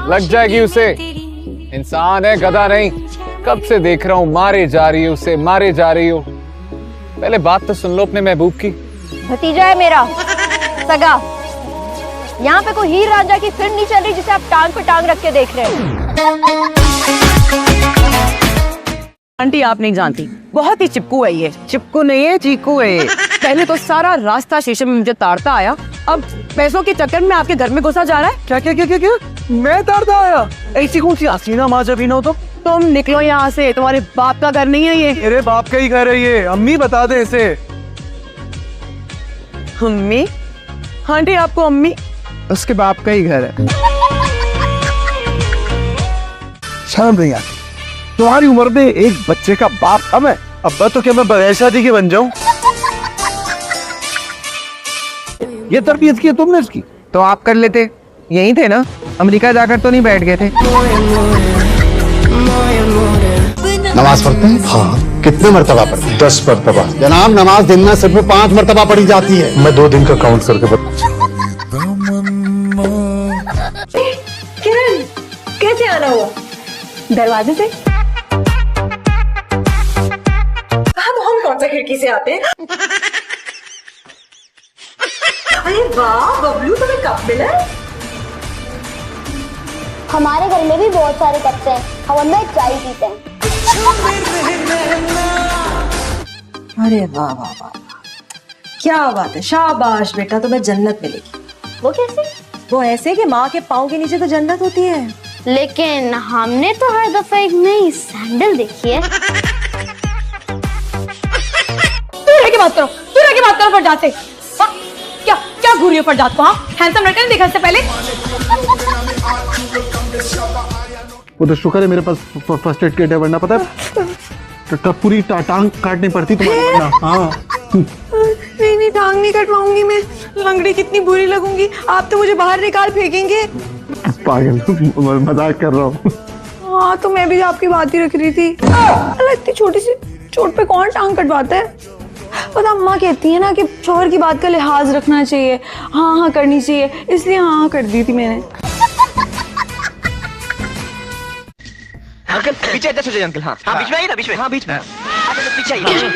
लग जाएगी उसे। इंसान है, गधा नहीं। कब से देख रहा हूँ, मारे जा रही हो उसे, मारे जा रही हो। पहले बात तो सुन लो अपने महबूब की। भतीजा है मेरा सगा। यहाँ पे कोई हीर रांझा की फिल्म नहीं चल रही जिसे आप टांग पे टांग रख के देख रहे हैं। आंटी आप नहीं जानती, बहुत ही चिपकू है ये। चिपकू नहीं है, चीकू है ये। पहले तो सारा रास्ता शीशे में मुझे ताड़ता आया, अब पैसों के चक्कर में आपके घर में घुसा जा रहा है। क्या क्या क्या क्या क्या मैं ताड़ता आया? ऐसी कौन सी हसीना माँ जब हो तुम निकलो यहाँ से, तुम्हारे बाप का घर नहीं है ये। मेरे बाप का ही घर है ये। अम्मी बता दे इसे। अम्मी? आंटी आपको अम्मी? उसके बाप का ही घर है। शर्म नहीं आती? तुम्हारी उम्र में एक बच्चे का बाप हम है। अब्बा तो क्या मैं बगैर शादी के बन जाऊं? ये तरबियत की है तुमने इसकी? तो आप कर लेते, यही थे ना, अमेरिका जाकर तो नहीं बैठ गए थे। नमाज पढ़ते हैं? हाँ। कितने मर्तबा पढ़ते हैं? 10 मर्तबा। जनाब नमाज दिन में सिर्फ 5 मर्तबा पढ़ी जाती है। मैं 2 दिन का काउंट करके बता। किरण कैसे आना हुआ? दरवाजे से? हम कौन सा खिड़की से आते हैं? अरे वाह बबलू, तुम्हें कप मिला है? हमारे घर में भी बहुत सारे कप्स हैं, हम अंदर चाय पीते हैं। अरे वाह वाह वाह, क्या बात है, शाबाश बेटा, तुम्हें जन्नत मिलेगी। वो कैसे? वो ऐसे कि माँ के पाँव के नीचे तो जन्नत होती है। लेकिन हमने तो हर दफा एक नई सैंडल देखी है। तू रह के बात करो फरजाद से। क्या क्या घूरी हो फरजाद को? हाँ, हैंडसम लड़का नहीं देखा इससे पहले? वो तो शुक्र है मेरे पास फर्स्ट एड किट है, वरना पता है पूरी टांग काटनी पड़ती तुम्हारी। हाँ नहीं, टांग नहीं कटवाऊंगी मैं। लंगड़ी कितनी बुरी लगूंगी, आप तो मुझे बाहर निकाल फेंकेंगे। पागल, मजाक कर रहा हूँ। हाँ तो मैं भी आपकी बात ही रख रही थी। अल्लाह, इतनी छोटी सी चोट पे कौन टांग कटवाता है? पता अम्मा कहती है ना कि शौहर की बात का लिहाज रखना चाहिए, हाँ करनी चाहिए, इसलिए हाँ कर दी थी मैंने। अंकल पीछे एडजस्ट हो जाइए अंकल। हाँ बीच में आइए ना, बीच में। हाँ बीच में। पीछे आइए।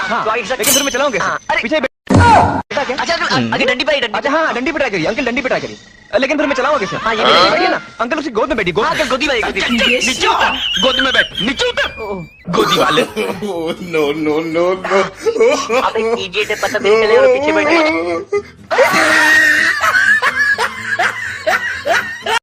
हाँ तो आगे लेकिन फिर मैं चलाऊंगा। पीछे अच्छा आगे डंडी पे। अच्छा हाँ डंडी पे ट्राई करिए अंकल, डंडी पे ट्राई करिए, लेकिन फिर मैं चलाऊंगा कैसे? हाँ ये बैठिए ना अंकल, उसकी गोद में बैठिए। गोदी वाले नीचे उतर, गोदी में बैठ, नीचे उतर, गोदी वाले। नो नो नो नो, आप एक इडियट है, पता नहीं चले और पीछे बैठे।